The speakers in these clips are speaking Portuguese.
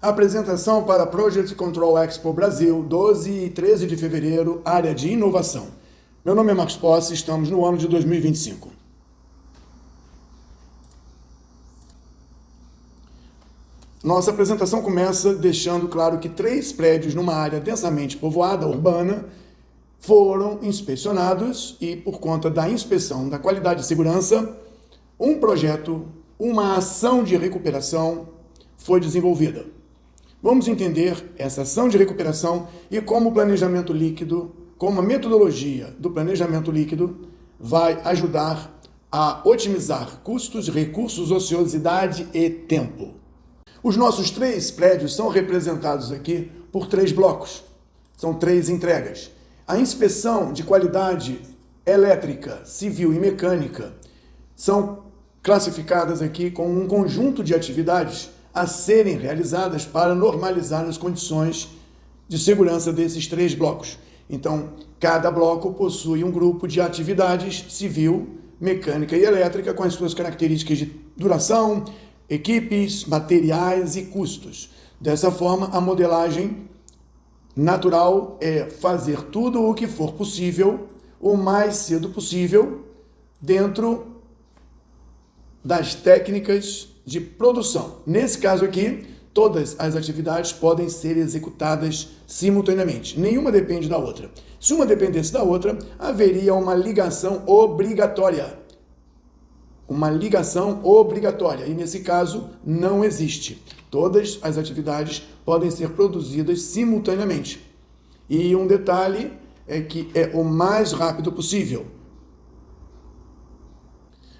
Apresentação para Project Control Expo Brasil, 12 e 13 de fevereiro, área de inovação. Meu nome é Marcos Posse, estamos no ano de 2025. Nossa apresentação começa deixando claro que 3 prédios numa área densamente povoada, urbana, foram inspecionados e, por conta da inspeção da qualidade e segurança, um projeto, uma ação de recuperação foi desenvolvida. Vamos entender essa ação de recuperação e como o planejamento líquido, como a metodologia do planejamento líquido vai ajudar a otimizar custos, recursos, ociosidade e tempo. Os nossos 3 prédios são representados aqui por 3 blocos. São 3 entregas. A inspeção de qualidade elétrica, civil e mecânica são classificadas aqui como um conjunto de atividades a serem realizadas para normalizar as condições de segurança desses 3 blocos. Então, cada bloco possui um grupo de atividades civil, mecânica e elétrica com as suas características de duração, equipes, materiais e custos. Dessa forma, a modelagem natural é fazer tudo o que for possível, o mais cedo possível, dentro das técnicas de produção. Nesse caso aqui, todas as atividades podem ser executadas simultaneamente. Nenhuma depende da outra. Se uma dependesse da outra, haveria uma ligação obrigatória. Uma ligação obrigatória. E nesse caso, não existe. Todas as atividades podem ser produzidas simultaneamente. E um detalhe é que é o mais rápido possível.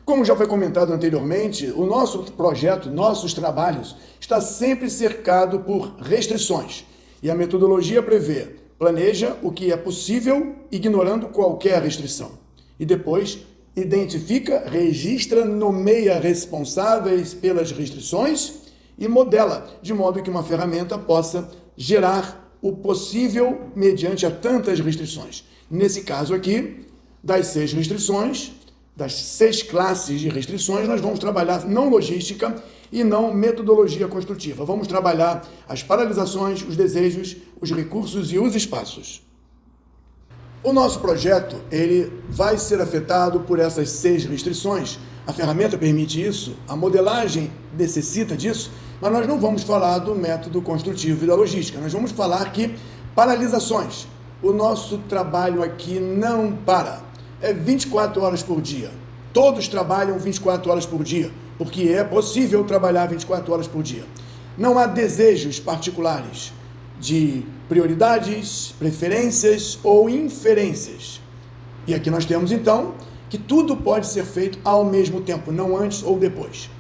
Como já foi comentado anteriormente, o nosso projeto, nossos trabalhos, está sempre cercado por restrições. E a metodologia prevê, planeja o que é possível, ignorando qualquer restrição. E depois, identifica, registra, nomeia responsáveis pelas restrições e modela, de modo que uma ferramenta possa gerar o possível mediante a tantas restrições. Nesse caso aqui, das 6 restrições, das 6 classes de restrições, nós vamos trabalhar não logística e não metodologia construtiva. Vamos trabalhar as paralisações, os desejos, os recursos e os espaços. O nosso projeto, ele vai ser afetado por essas 6 restrições. A ferramenta permite isso, a modelagem necessita disso, mas nós não vamos falar do método construtivo e da logística. Nós vamos falar que paralisações. O nosso trabalho aqui não para. É 24 horas por dia. Todos trabalham 24 horas por dia, porque é possível trabalhar 24 horas por dia. Não há desejos particulares de prioridades, preferências ou inferências. E aqui nós temos, então, que tudo pode ser feito ao mesmo tempo, não antes ou depois.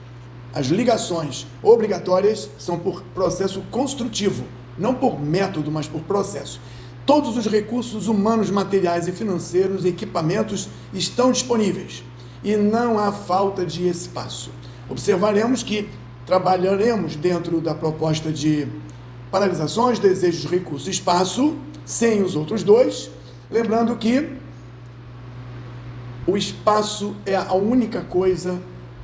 As ligações obrigatórias são por processo construtivo, não por método, mas por processo. Todos os recursos humanos, materiais e financeiros, equipamentos estão disponíveis e não há falta de espaço. Observaremos que trabalharemos dentro da proposta de paralisações, desejos, recursos e espaço, sem os outros 2, lembrando que o espaço é a única coisa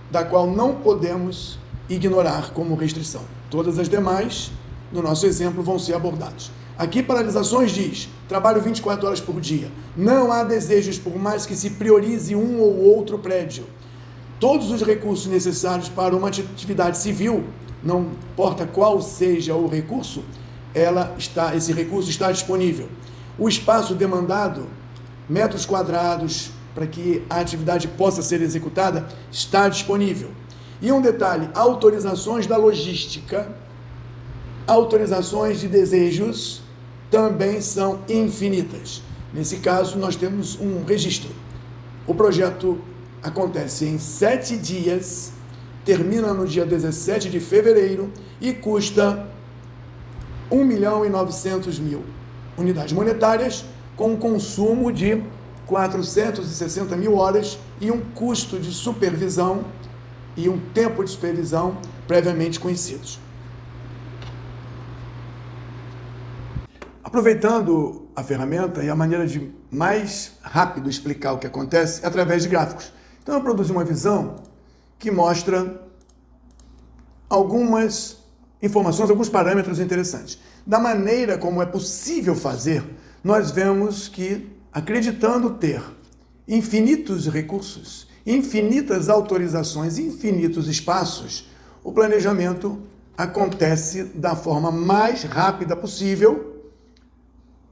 da qual não podemos ignorar como restrição. Todas as demais, no nosso exemplo, vão ser abordadas. Aqui, paralisações diz, trabalho 24 horas por dia. Não há desejos, por mais que se priorize um ou outro prédio. Todos os recursos necessários para uma atividade civil, não importa qual seja o recurso, esse recurso está disponível. O espaço demandado, metros quadrados, para que a atividade possa ser executada, está disponível. E um detalhe, autorizações da logística, autorizações de desejos, também são infinitas. Nesse caso, nós temos um registro. O projeto acontece em 7 dias, termina no dia 17 de fevereiro e custa 1.900.000 unidades monetárias, com um consumo de 460.000 horas e um custo de supervisão e um tempo de supervisão previamente conhecidos. Aproveitando a ferramenta e a maneira de mais rápido explicar o que acontece é através de gráficos. Então eu produzi uma visão que mostra algumas informações, alguns parâmetros interessantes. Da maneira como é possível fazer, nós vemos que, acreditando ter infinitos recursos, infinitas autorizações, infinitos espaços, o planejamento acontece da forma mais rápida possível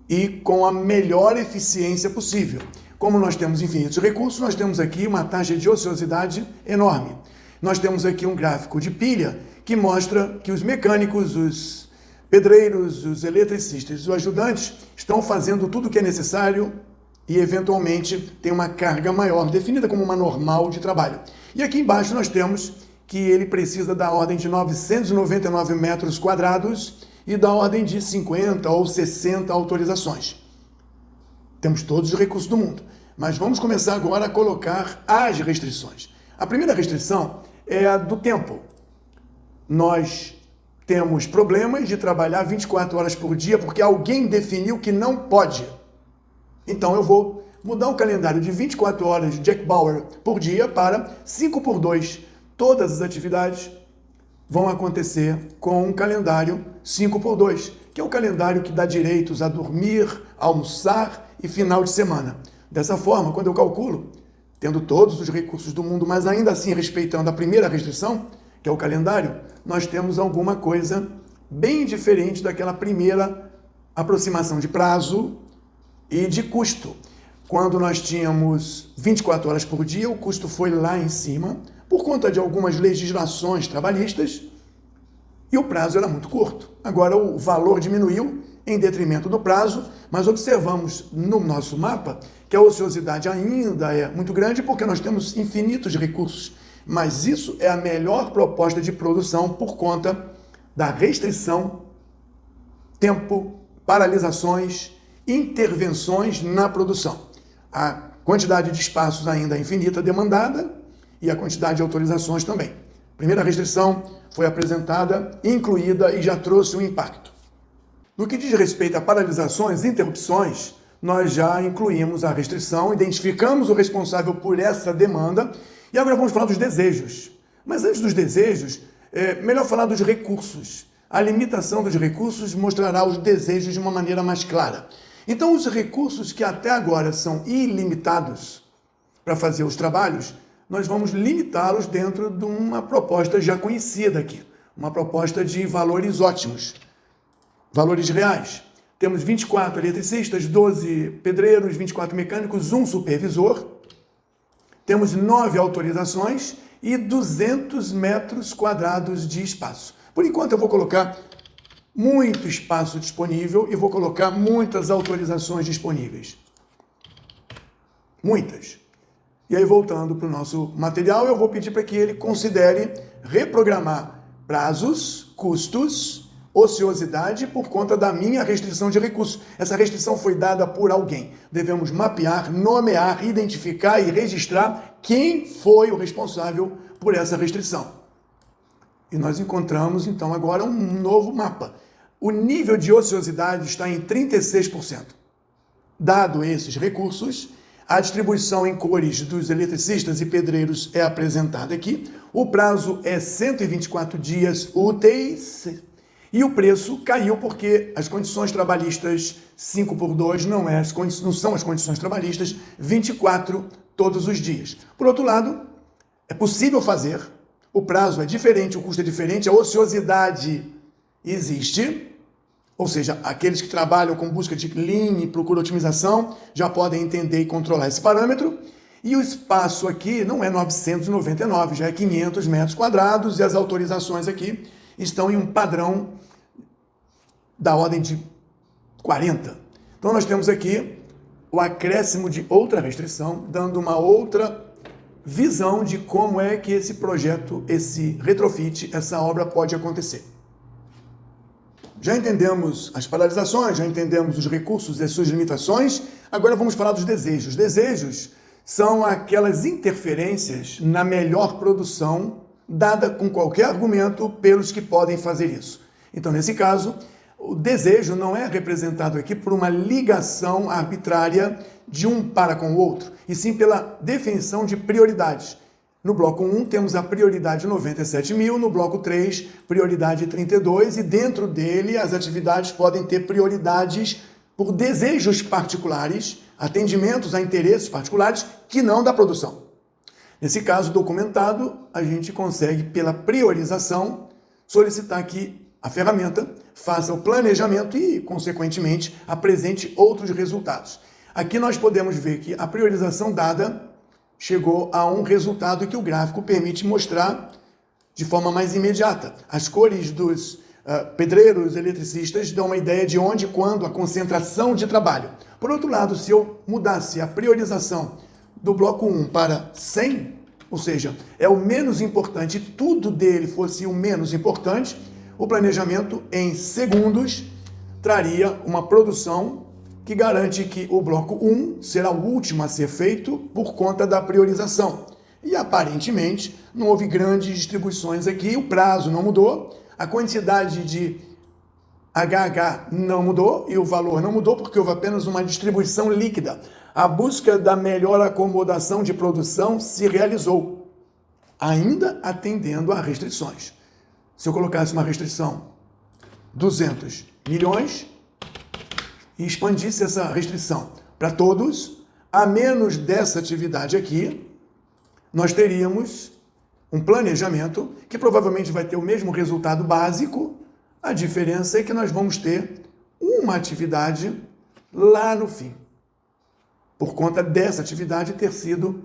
e com a melhor eficiência possível. Como nós temos infinitos recursos, nós temos aqui uma taxa de ociosidade enorme. Nós temos aqui um gráfico de pilha que mostra que os mecânicos, os pedreiros, os eletricistas, os ajudantes estão fazendo tudo o que é necessário e, eventualmente, tem uma carga maior, definida como uma normal de trabalho. E aqui embaixo nós temos que ele precisa da ordem de 999 metros quadrados e da ordem de 50 ou 60 autorizações. Temos todos os recursos do mundo, mas vamos começar agora a colocar as restrições. A primeira restrição é a do tempo. Nós temos problemas de trabalhar 24 horas por dia porque alguém definiu que não pode. Então eu vou mudar o calendário de 24 horas de Jack Bauer por dia para 5 por 2. Todas as atividades vão acontecer com um calendário 5 por 2, que é o calendário que dá direitos a dormir, almoçar e final de semana. Dessa forma, quando eu calculo, tendo todos os recursos do mundo, mas ainda assim respeitando a primeira restrição, que é o calendário, nós temos alguma coisa bem diferente daquela primeira aproximação de prazo e de custo. Quando nós tínhamos 24 horas por dia, o custo foi lá em cima, por conta de algumas legislações trabalhistas, e o prazo era muito curto. Agora o valor diminuiu em detrimento do prazo, mas observamos no nosso mapa que a ociosidade ainda é muito grande porque nós temos infinitos recursos. Mas isso é a melhor proposta de produção por conta da restrição, tempo, paralisações, intervenções na produção. A quantidade de espaços ainda é infinita demandada e a quantidade de autorizações também. A primeira restrição foi apresentada, incluída e já trouxe um impacto. No que diz respeito a paralisações e interrupções, nós já incluímos a restrição, identificamos o responsável por essa demanda e agora vamos falar dos desejos. Mas antes dos desejos, é melhor falar dos recursos. A limitação dos recursos mostrará os desejos de uma maneira mais clara. Então, os recursos que até agora são ilimitados para fazer os trabalhos, nós vamos limitá-los dentro de uma proposta já conhecida aqui, uma proposta de valores ótimos, valores reais. Temos 24 eletricistas, 12 pedreiros, 24 mecânicos, 1 supervisor, temos 9 autorizações e 200 metros quadrados de espaço. Por enquanto eu vou colocar muito espaço disponível e vou colocar muitas autorizações disponíveis. Muitas. E aí, voltando para o nosso material, eu vou pedir para que ele considere reprogramar prazos, custos, ociosidade por conta da minha restrição de recursos. Essa restrição foi dada por alguém. Devemos mapear, nomear, identificar e registrar quem foi o responsável por essa restrição. E nós encontramos, então, agora um novo mapa. O nível de ociosidade está em 36%. Dado esses recursos, a distribuição em cores dos eletricistas e pedreiros é apresentada aqui. O prazo é 124 dias úteis e o preço caiu porque as condições trabalhistas 5 por 2 não são as condições trabalhistas 24 todos os dias. Por outro lado, é possível fazer, o prazo é diferente, o custo é diferente, a ociosidade existe. Ou seja, aqueles que trabalham com busca de lean e procura otimização já podem entender e controlar esse parâmetro. E o espaço aqui não é 999, já é 500 metros quadrados e as autorizações aqui estão em um padrão da ordem de 40. Então nós temos aqui o acréscimo de outra restrição, dando uma outra visão de como é que esse projeto, esse retrofit, essa obra pode acontecer. Já entendemos as paralisações, já entendemos os recursos e as suas limitações, agora vamos falar dos desejos. Desejos são aquelas interferências na melhor produção, dada com qualquer argumento pelos que podem fazer isso. Então, nesse caso, o desejo não é representado aqui por uma ligação arbitrária de um para com o outro, e sim pela definição de prioridades. No bloco 1 temos a prioridade 97 mil, no bloco 3, prioridade 32, e dentro dele as atividades podem ter prioridades por desejos particulares, atendimentos a interesses particulares que não da produção. Nesse caso documentado, a gente consegue, pela priorização, solicitar que a ferramenta faça o planejamento e, consequentemente, apresente outros resultados. Aqui nós podemos ver que a priorização dada chegou a um resultado que o gráfico permite mostrar de forma mais imediata. As cores dos pedreiros, eletricistas, dão uma ideia de onde e quando a concentração de trabalho. Por outro lado, se eu mudasse a priorização do bloco 1 para 100, ou seja, é o menos importante, tudo dele fosse o menos importante, o planejamento em segundos traria uma produção que garante que o bloco 1 será o último a ser feito por conta da priorização. E aparentemente não houve grandes distribuições aqui, o prazo não mudou, a quantidade de HH não mudou e o valor não mudou porque houve apenas uma distribuição líquida. A busca da melhor acomodação de produção se realizou, ainda atendendo a restrições. Se eu colocasse uma restrição 200 milhões e expandisse essa restrição para todos, a menos dessa atividade aqui, nós teríamos um planejamento que provavelmente vai ter o mesmo resultado básico. A diferença é que nós vamos ter uma atividade lá no fim, por conta dessa atividade ter sido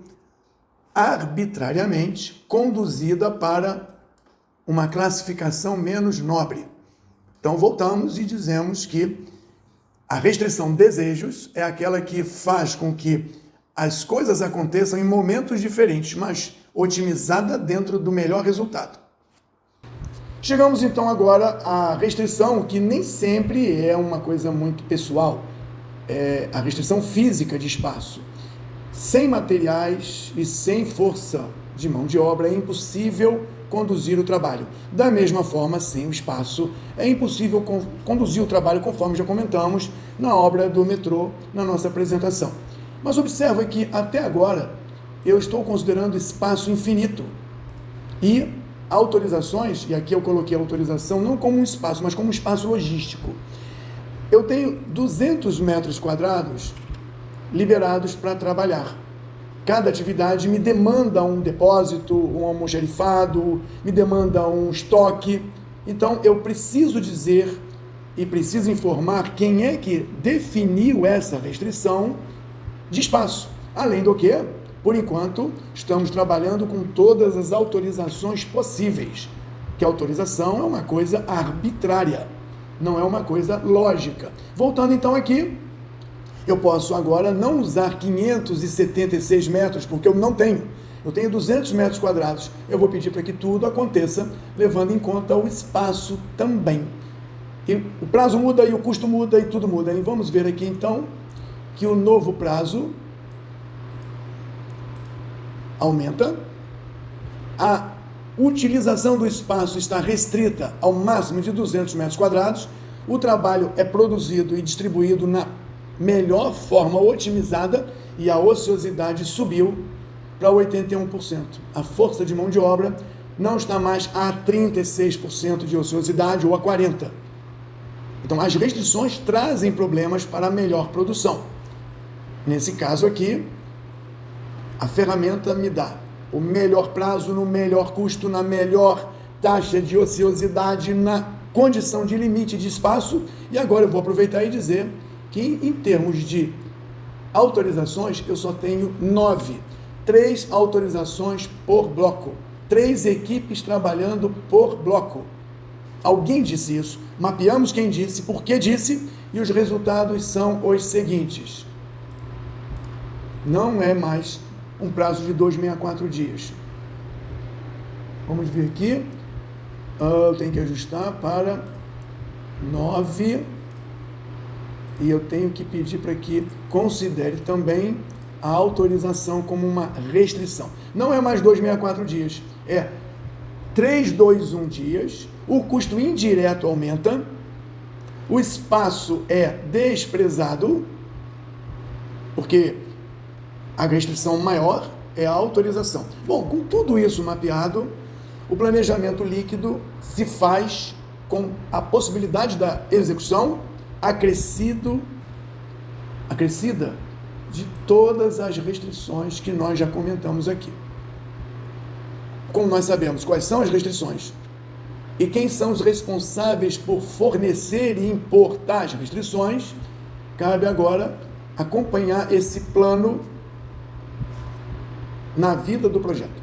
arbitrariamente conduzida para uma classificação menos nobre. Então voltamos e dizemos que a restrição desejos é aquela que faz com que as coisas aconteçam em momentos diferentes, mas otimizada dentro do melhor resultado. Chegamos então agora à restrição, que nem sempre é uma coisa muito pessoal, é a restrição física de espaço. Sem materiais e sem força de mão de obra é impossível conduzir o trabalho. Da mesma forma, sem o espaço, é impossível conduzir o trabalho, conforme já comentamos na obra do metrô, na nossa apresentação. Mas observa que, até agora, eu estou considerando espaço infinito. E autorizações, e aqui eu coloquei a autorização não como um espaço, mas como um espaço logístico. Eu tenho 200 metros quadrados liberados para trabalhar. Cada atividade me demanda um depósito, um almoxarifado, me demanda um estoque. Então, eu preciso dizer e preciso informar quem é que definiu essa restrição de espaço. Além do que, por enquanto, estamos trabalhando com todas as autorizações possíveis, que a autorização é uma coisa arbitrária, não é uma coisa lógica. Voltando então aqui, eu posso agora não usar 576 metros, porque eu não tenho. Eu tenho 200 metros quadrados. Eu vou pedir para que tudo aconteça, levando em conta o espaço também. E o prazo muda, e o custo muda, e tudo muda. E vamos ver aqui, então, que o novo prazo aumenta. A utilização do espaço está restrita ao máximo de 200 metros quadrados. O trabalho é produzido e distribuído na melhor forma otimizada e a ociosidade subiu para 81%. A força de mão de obra não está mais a 36% de ociosidade ou a 40%. Então, as restrições trazem problemas para a melhor produção. Nesse caso aqui, a ferramenta me dá o melhor prazo, no melhor custo, na melhor taxa de ociosidade, na condição de limite de espaço. E agora eu vou aproveitar e dizer que, em termos de autorizações, eu só tenho 9. 3 autorizações por bloco. 3 equipes trabalhando por bloco. Alguém disse isso, mapeamos quem disse, por que disse, e os resultados são os seguintes. Não é mais um prazo de 264 dias. Vamos ver aqui. Eu tenho que ajustar para 9. E eu tenho que pedir para que considere também a autorização como uma restrição. Não é mais 264 dias, é 321 dias, o custo indireto aumenta, o espaço é desprezado, porque a restrição maior é a autorização. Bom, com tudo isso mapeado, o planejamento líquido se faz com a possibilidade da execução acrescida de todas as restrições que nós já comentamos aqui. Como nós sabemos quais são as restrições e quem são os responsáveis por fornecer e impor tais restrições, cabe agora acompanhar esse plano na vida do projeto.